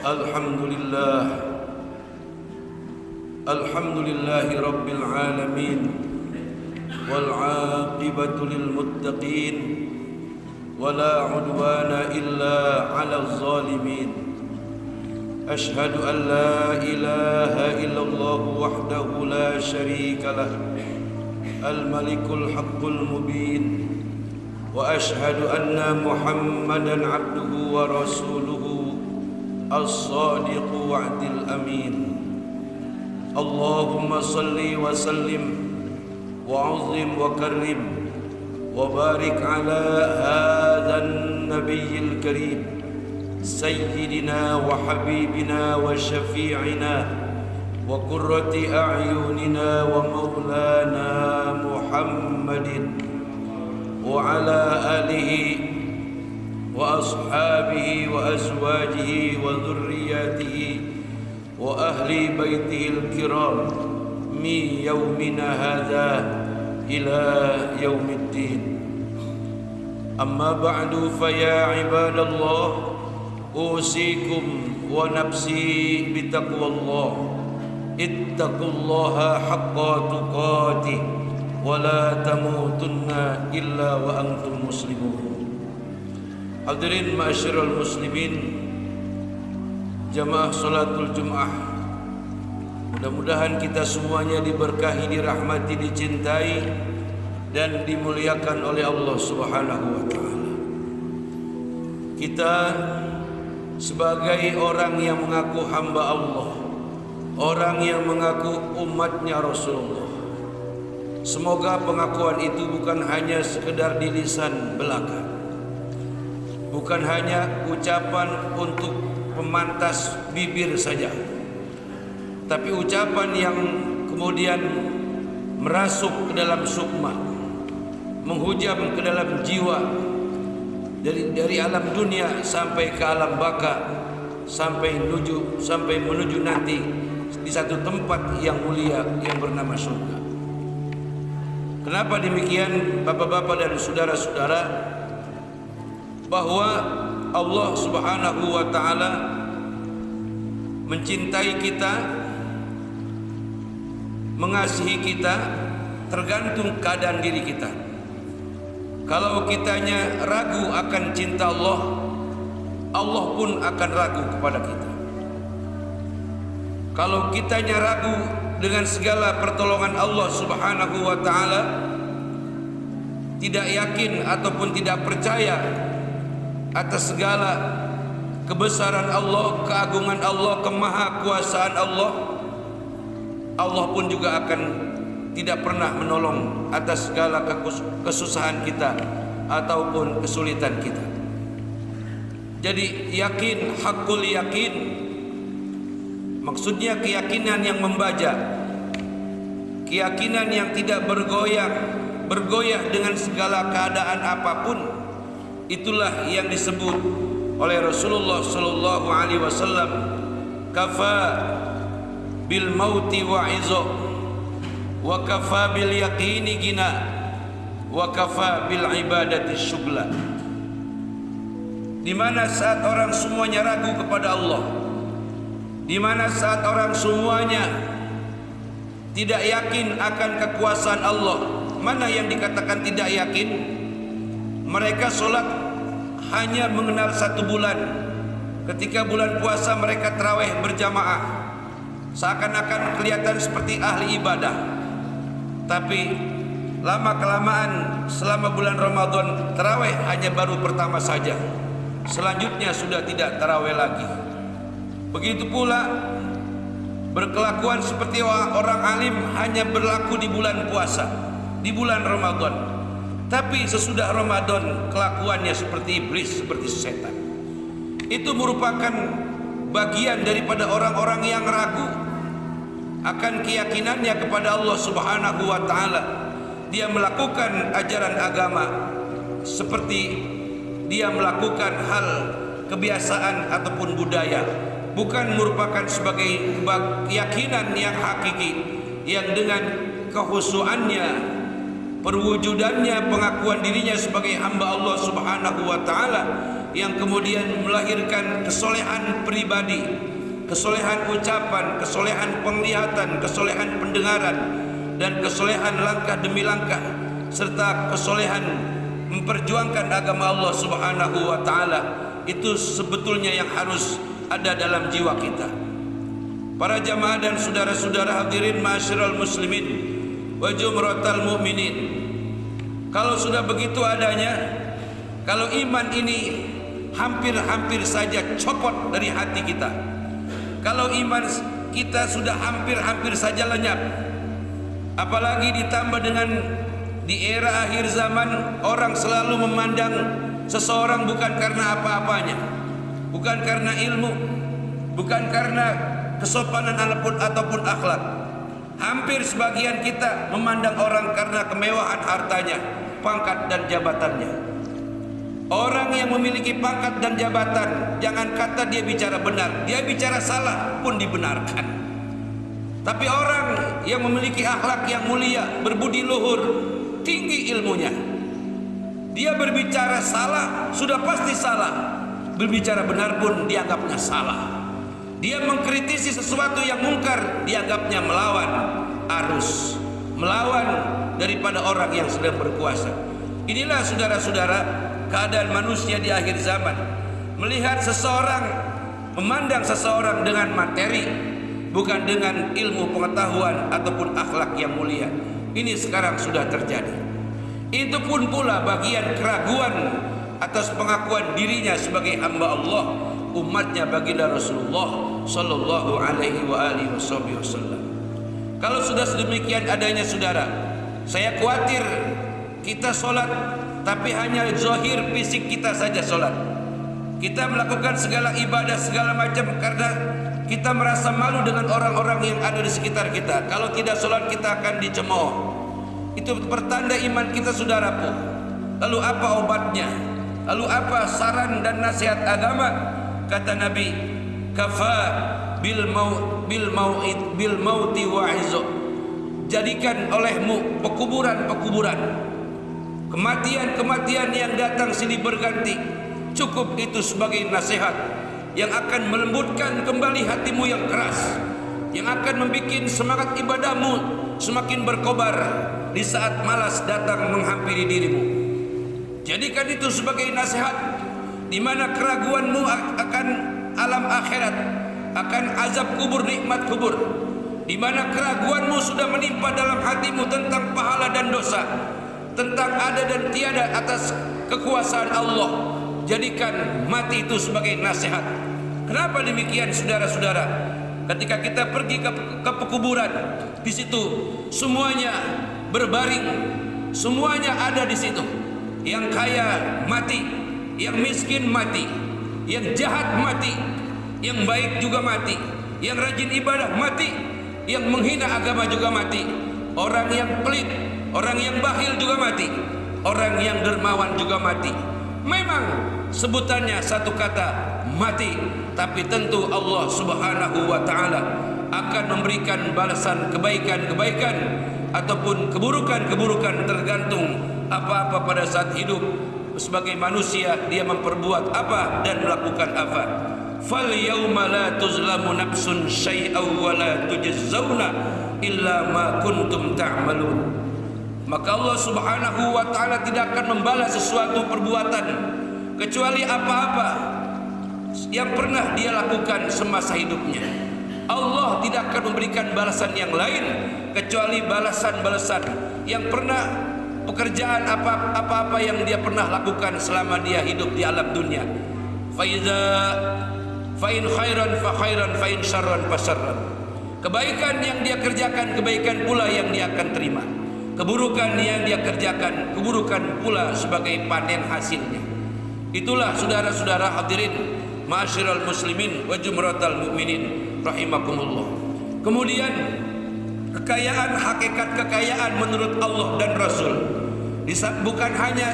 Alhamdulillah, alhamdulillahi rabbil alamin, wal aqibatu lil muttaqin, wala udwana illa 'alal zalimin. Ashhadu an la ilaha illallah wahdahu la syarika lah, al malikul haqqul mubin, wa ashhadu anna Muhammadan 'abduhu wa rasuluhu as-sadiq wa'dil amin. Allahumma salli wa sallim wa azim wa karrim wa barik ala hadzal nabiyil karim sayyidina wa habibina wa syafi'ina wa qurrati a'yunina wa maulana Muhammadin wa ala alihi wa ashabihi wa azwajihi wa dhurriyyatihi wa ahli baitihi al-kiram min yaumina hadha ila yaumiddin. Amma ba'du, fa ya ibadallah, usikum wa nafsi bitaqwallah. Ittaqullaha haqqa tuqatih wa la tamutunna illa wa antum muslimun. Hadirin ma'asyiral muslimin, jamaah salatul Jum'ah, mudah-mudahan kita semuanya diberkahi, dirahmati, dicintai dan dimuliakan oleh Allah Subhanahu wa taala. Kita sebagai orang yang mengaku hamba Allah, orang yang mengaku umatnya Rasulullah, semoga pengakuan itu bukan hanya sekedar di lisan belaka, bukan hanya ucapan untuk pemantas bibir saja, tapi ucapan yang kemudian merasuk ke dalam sukma, menghujam ke dalam jiwa, dari alam dunia sampai ke alam baka, sampai menuju nanti di satu tempat yang mulia yang bernama surga. Kenapa demikian, bapak-bapak dan saudara-saudara? Bahwa Allah Subhanahu wa taala mencintai kita, mengasihi kita, tergantung keadaan diri kita. Kalau kitanya ragu akan cinta Allah, Allah pun akan ragu kepada kita. Kalau kitanya ragu dengan segala pertolongan Allah Subhanahu wa taala, tidak yakin ataupun tidak percaya atas segala kebesaran Allah, keagungan Allah, kemahakuasaan Allah, Allah pun juga akan tidak pernah menolong atas segala kesusahan kita ataupun kesulitan kita. Jadi yakin, hakul yakin, maksudnya keyakinan yang membaja, keyakinan yang tidak bergoyah dengan segala keadaan apapun. Itulah yang disebut oleh Rasulullah sallallahu alaihi wasallam, kafa bil mauti wa'izo, wa kafa bil yaqini gina, wa kafa bil ibadati syughla. Di mana saat orang semuanya ragu kepada Allah, di mana saat orang semuanya tidak yakin akan kekuasaan Allah. Mana yang dikatakan tidak yakin? Mereka sholat hanya mengenal 1 bulan. Ketika bulan puasa mereka tarawih berjamaah, seakan-akan kelihatan seperti ahli ibadah. Tapi lama-kelamaan selama bulan Ramadan, tarawih hanya baru pertama saja, selanjutnya sudah tidak tarawih lagi. Begitu pula berkelakuan seperti orang alim hanya berlaku di bulan puasa, di bulan Ramadan. Tapi sesudah Ramadan kelakuannya seperti iblis, seperti setan. Itu merupakan bagian daripada orang-orang yang ragu akan keyakinannya kepada Allah Subhanahu wa taala. Dia melakukan ajaran agama seperti dia melakukan hal kebiasaan ataupun budaya, bukan merupakan sebagai keyakinan yang hakiki, yang dengan kehusuannya, perwujudannya, pengakuan dirinya sebagai hamba Allah Subhanahu wa taala, yang kemudian melahirkan kesolehan pribadi, kesolehan ucapan, kesolehan penglihatan, kesolehan pendengaran, dan kesolehan langkah demi langkah, serta kesolehan memperjuangkan agama Allah Subhanahu wa taala. Itu sebetulnya yang harus ada dalam jiwa kita. Para jamaah dan saudara-saudara hadirin ma'asyiral muslimin wa jumratal mu'minin, kalau sudah begitu adanya, kalau iman ini hampir-hampir saja copot dari hati kita, kalau iman kita sudah hampir-hampir saja lenyap, apalagi ditambah dengan di era akhir zaman orang selalu memandang seseorang bukan karena apa-apanya, bukan karena ilmu, bukan karena kesopanan ataupun akhlak. Hampir sebagian kita memandang orang karena kemewahan hartanya, pangkat dan jabatannya. Orang yang memiliki pangkat dan jabatan, jangan kata dia bicara benar, dia bicara salah pun dibenarkan. Tapi orang yang memiliki akhlak yang mulia, berbudi luhur, tinggi ilmunya, dia berbicara salah sudah pasti salah, berbicara benar pun dianggapnya salah. Dia mengkritisi sesuatu yang mungkar, dianggapnya melawan arus, melawan daripada orang yang sedang berkuasa. Inilah saudara-saudara keadaan manusia di akhir zaman. Melihat seseorang, memandang seseorang dengan materi, bukan dengan ilmu pengetahuan ataupun akhlak yang mulia. Ini sekarang sudah terjadi. Itu pun pula bagian keraguan atas pengakuan dirinya sebagai hamba Allah, umatnya baginda Rasulullah sallallahu alaihi wasallam. Kalau sudah sedemikian adanya saudara, saya khawatir kita sholat tapi hanya zahir fisik kita saja sholat. Kita melakukan segala ibadah segala macam karena kita merasa malu dengan orang-orang yang ada di sekitar kita. Kalau tidak sholat kita akan dicemooh. Itu pertanda iman kita sudah rapuh. Lalu apa obatnya? Lalu apa saran dan nasihat agama? Kata Nabi, kafa bil mauti wa'izo. Jadikan olehmu pekuburan-pekuburan, kematian-kematian yang datang silih berganti, cukup itu sebagai nasihat yang akan melembutkan kembali hatimu yang keras, yang akan membuat semangat ibadahmu semakin berkobar di saat malas datang menghampiri dirimu. Jadikan itu sebagai nasihat, di mana keraguanmu akan alam akhirat, akan azab kubur, nikmat kubur, di mana keraguanmu sudah menimpa dalam hatimu tentang pahala dan dosa, tentang ada dan tiada atas kekuasaan Allah. Jadikan mati itu sebagai nasihat. Kenapa demikian saudara-saudara? Ketika kita pergi ke pekuburan, di situ semuanya berbaring, semuanya ada di situ. Yang kaya mati, yang miskin mati, yang jahat mati, yang baik juga mati, yang rajin ibadah mati, yang menghina agama juga mati, orang yang pelit, orang yang bakhil juga mati, orang yang dermawan juga mati. Memang sebutannya satu kata, mati, tapi tentu Allah Subhanahu wa taala akan memberikan balasan kebaikan-kebaikan ataupun keburukan-keburukan, tergantung apa-apa pada saat hidup. Sebagai manusia dia memperbuat apa dan melakukan apa. Fal yauma la tuzlamu nafsun syai'aw wa la tujzauna illa ma kuntum ta'malun. Maka Allah Subhanahu wa taala tidak akan membalas sesuatu perbuatan kecuali apa-apa yang pernah dia lakukan semasa hidupnya. Allah tidak akan memberikan balasan yang lain kecuali balasan-balasan yang pernah, pekerjaan apa-apa yang dia pernah lakukan selama dia hidup di alam dunia. Fa in khairan fa khairan, fa in syarran fa syarran. Kebaikan yang dia kerjakan, kebaikan pula yang dia akan terima. Keburukan yang dia kerjakan, keburukan pula sebagai panen hasilnya. Itulah saudara-saudara hadirin ma'asyiral muslimin wa jumratal mu'minin rahimakumullah. Kemudian kekayaan, hakikat kekayaan menurut Allah dan Rasul bukan hanya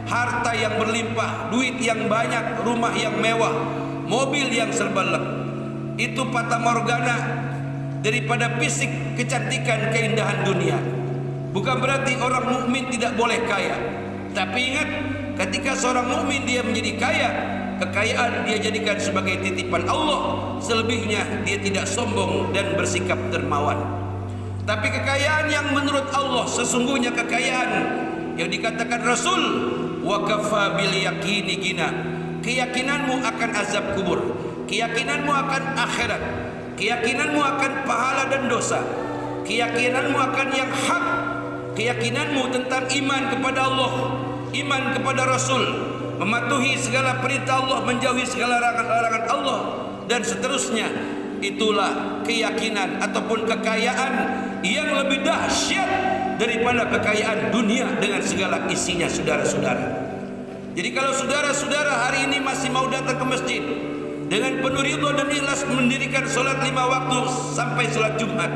harta yang berlimpah, duit yang banyak, rumah yang mewah, mobil yang serba lengkap. Itu fata morgana daripada fisik, kecantikan, keindahan dunia. Bukan berarti orang mukmin tidak boleh kaya. Tapi ingat, ketika seorang mukmin dia menjadi kaya, kekayaan dia jadikan sebagai titipan Allah. Selebihnya dia tidak sombong dan bersikap dermawan. Tapi kekayaan yang menurut Allah, sesungguhnya kekayaan yang dikatakan Rasul, wa kafa bil yaqini gina. Keyakinanmu akan azab kubur, keyakinanmu akan akhirat, keyakinanmu akan pahala dan dosa, keyakinanmu akan yang hak, keyakinanmu tentang iman kepada Allah, iman kepada Rasul, mematuhi segala perintah Allah, menjauhi segala larangan Allah, dan seterusnya. Itulah keyakinan ataupun kekayaan yang lebih dahsyat daripada kekayaan dunia dengan segala isinya, saudara-saudara. Jadi kalau saudara-saudara hari ini masih mau datang ke masjid dengan penuh ridha dan ikhlas mendirikan solat 5 waktu sampai solat Jumat,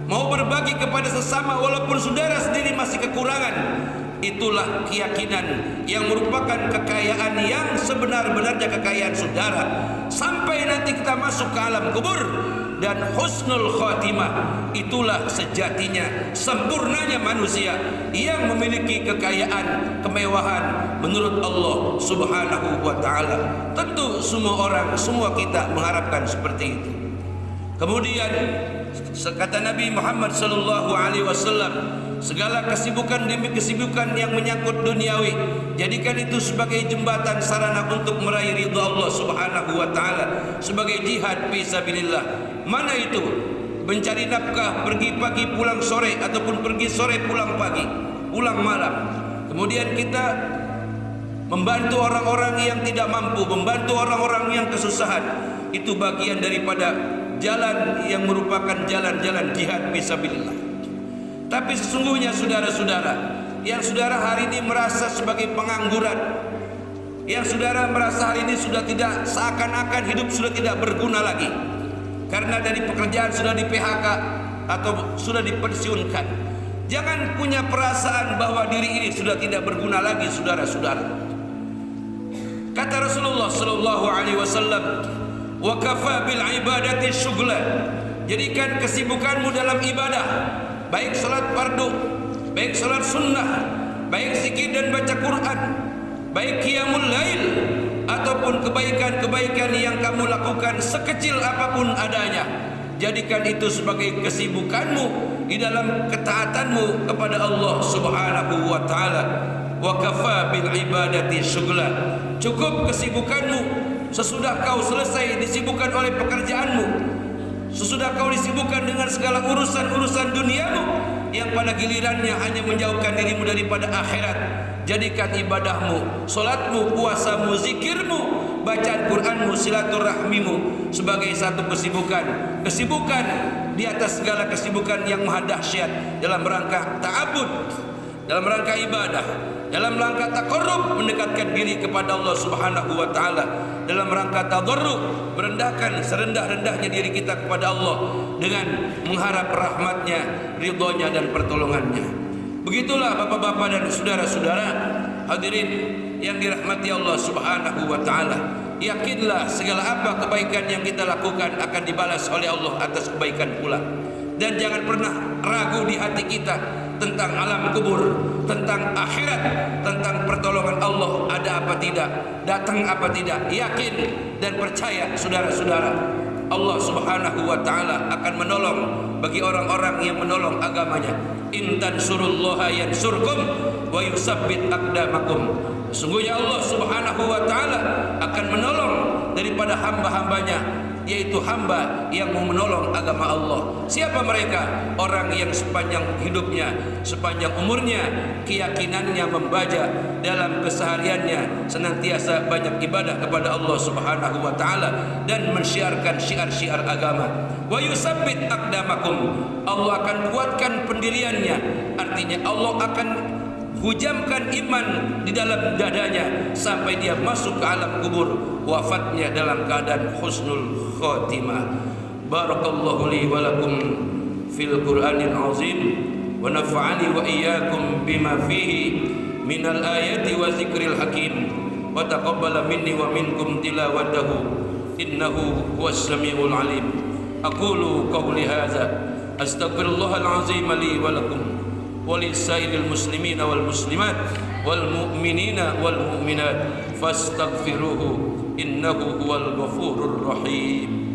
mau berbagi kepada sesama walaupun saudara sendiri masih kekurangan, itulah keyakinan yang merupakan kekayaan yang sebenar-benarnya kekayaan saudara. Sampai nanti kita masuk ke alam kubur dan husnul khatimah, itulah sejatinya sempurnanya manusia yang memiliki kekayaan, kemewahan menurut Allah Subhanahu wa taala. Tentu semua orang, semua kita mengharapkan seperti itu. Kemudian kata Nabi Muhammad sallallahu alaihi wasallam, segala kesibukan demi kesibukan yang menyangkut duniawi, jadikan itu sebagai jembatan sarana untuk meraih ridha Allah Subhanahu wa taala, sebagai jihad fi sabilillah. Mana itu? Mencari nafkah, pergi pagi pulang sore, ataupun pergi sore pulang pagi, pulang malam. Kemudian kita membantu orang-orang yang tidak mampu, membantu orang-orang yang kesusahan. Itu bagian daripada jalan yang merupakan jalan-jalan jihad fisabilillah. Tapi sesungguhnya saudara-saudara, yang saudara hari ini merasa sebagai pengangguran, yang saudara merasa hari ini sudah tidak, seakan-akan hidup sudah tidak berguna lagi karena dari pekerjaan sudah di PHK atau sudah dipensiunkan. Jangan punya perasaan bahwa diri ini sudah tidak berguna lagi, saudara-saudara. Kata Rasulullah sallallahu alaihi wasallam, wa kafa bil ibadati syughla. Jadikan kesibukanmu dalam ibadah, baik salat fardu, baik salat sunnah, baik zikir dan baca Quran, baik qiyamul lail, ataupun kebaikan-kebaikan yang kamu lakukan sekecil apapun adanya. Jadikan itu sebagai kesibukanmu di dalam ketaatanmu kepada Allah Subhanahu wa taala. Wa kafa bil ibadati syughla. Cukup kesibukanmu sesudah kau selesai disibukkan oleh pekerjaanmu, sesudah kau disibukkan dengan segala urusan-urusan duniamu yang pada gilirannya hanya menjauhkan dirimu daripada akhirat. Jadikan ibadahmu, solatmu, puasamu, zikirmu, bacaan Quranmu, silaturahmimu sebagai satu kesibukan. Kesibukan di atas segala kesibukan yang maha dahsyat dalam rangka ta'abbud, dalam rangka ibadah, dalam rangka taqarrub, mendekatkan diri kepada Allah Subhanahu wa taala, dalam rangka tadarruk, merendahkan serendah-rendahnya diri kita kepada Allah dengan mengharap rahmatnya, ridhonya dan pertolongannya. Begitulah bapak-bapak dan saudara-saudara hadirin yang dirahmati Allah Subhanahu wa taala. Yakinlah segala apa kebaikan yang kita lakukan akan dibalas oleh Allah atas kebaikan pula. Dan jangan pernah ragu di hati kita tentang alam kubur, tentang akhirat, tentang pertolongan Allah ada apa tidak, datang apa tidak. Yakin dan percaya saudara-saudara, Allah Subhanahu wa taala akan menolong bagi orang-orang yang menolong agamanya. In tansurullaha yansurkum wa yusabbit aqdamakum. Sesungguhnya Allah Subhanahu wa taala akan menolong daripada hamba-hambanya, yaitu hamba yang mau menolong agama Allah. Siapa mereka? Orang yang sepanjang hidupnya, sepanjang umurnya, keyakinannya membaca dalam kesehariannya senantiasa banyak ibadah kepada Allah Subhanahu wa taala dan mensyiarkan syiar-syiar agama. Wa yusabbit aqdamakum. Allah akan kuatkan pendiriannya. Artinya Allah akan hujamkan iman di dalam dadanya sampai dia masuk ke alam kubur, wafatnya dalam keadaan husnul khatimah. Barakallahu li wa lakum fil Qur'anil azim wa nafa'ani wa iyyakum bima fihi minal ayati wa zikril hakim wa taqabbala minni wa minkum tilawatahu innahu huwas samiul alim. Aqulu qawli hadza astaghfirullahal azim li wa lakum ولسائر المسلمين والمسلمات والمؤمنين والمؤمنات فاستغفروه innahu huwal ghafurur rahim.